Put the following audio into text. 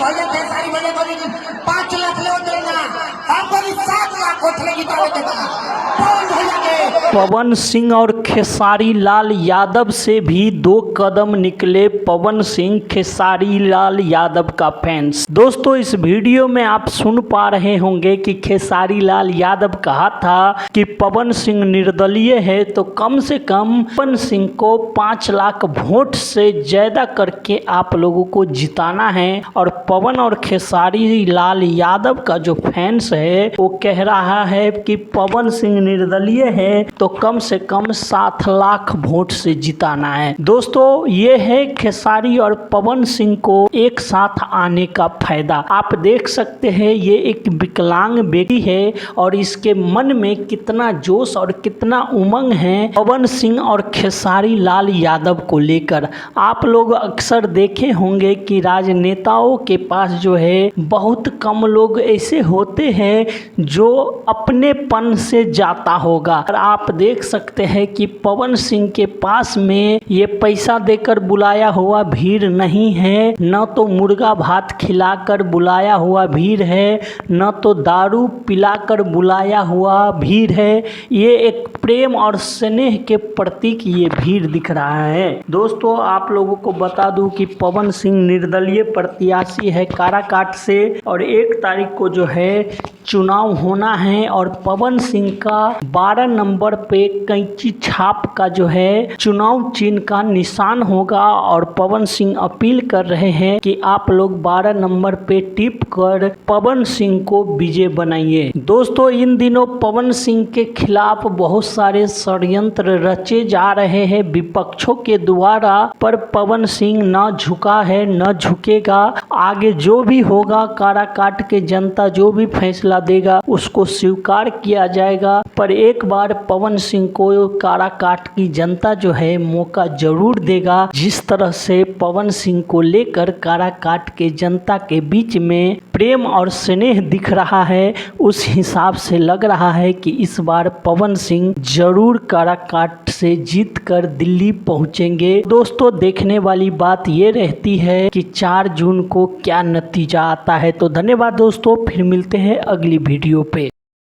भैया खेसारी भैया करी 5 लाख ले देना हम करी 7 लाख उठले की पावे के बा कौन भैया के। पवन सिंह और खेसारी लाल यादव से भी 2 कदम निकले पवन सिंह खेसारी लाल यादव का फैंस। दोस्तों इस वीडियो में आप सुन पा रहे होंगे कि खेसारी लाल यादव कहा था कि पवन सिंह निर्दलीय है तो कम से कम पवन सिंह को 5 लाख वोट से ज्यादा करके आप लोगों को जिताना है। और पवन और खेसारी लाल यादव का जो फैंस है वो कह रहा है कि पवन सिंह निर्दलीय है तो कम से कम 7 लाख वोट से जिताना है। दोस्तों ये है खेसारी और पवन सिंह को एक साथ आने का फायदा। आप देख सकते हैं ये एक विकलांग व्यक्ति है और इसके मन में कितना जोश और कितना उमंग है पवन सिंह और खेसारी लाल यादव को लेकर। आप लोग अक्सर देखे होंगे कि राजनेताओं के पास जो है बहुत कम लोग ऐसे होते हैं जो अपनेपन से जाता होगा। और आप देख सकते हैं कि पवन सिंह के पास में ये पैसा देकर बुलाया हुआ भीड़ नहीं है, न तो मुर्गा भात खिलाकर बुलाया हुआ भीड़ है, न तो दारू पिलाकर बुलाया हुआ भीड़ है। ये एक प्रेम और स्नेह के प्रतीक ये भीड़ दिख रहा है। दोस्तों आप लोगों को बता दूं कि पवन सिंह निर्दलीय प्रत्याशी है काराकाट से और 1 तारीख को जो है चुनाव होना है और पवन सिंह का 12 नंबर पे कैंची छाप का जो है चुनाव चिन्ह का निशान होगा। और पवन सिंह अपील कर रहे हैं कि आप लोग 12 नंबर पे टिप कर पवन सिंह को विजय बनाइए। दोस्तों इन दिनों पवन सिंह के खिलाफ बहुत सारे षड्यंत्र रचे जा रहे हैं विपक्षों के द्वारा, पर पवन सिंह न झुका है न झुकेगा। आगे जो भी होगा काराकाट के जनता जो भी फैसला देगा उसको स्वीकार किया जाएगा। पर एक बार पवन सिंह को काराकाट की जनता जो है मौका जरूर देगा। जिस तरह से पवन सिंह को लेकर काराकाट के जनता के बीच में प्रेम और स्नेह दिख रहा है उस हिसाब से लग रहा है कि इस बार पवन सिंह जरूर काराकाट से जीतकर दिल्ली पहुंचेंगे। दोस्तों देखने वाली बात ये रहती है कि 4 जून को क्या नतीजा आता है। तो धन्यवाद दोस्तों, फिर मिलते हैं अगली वीडियो पे।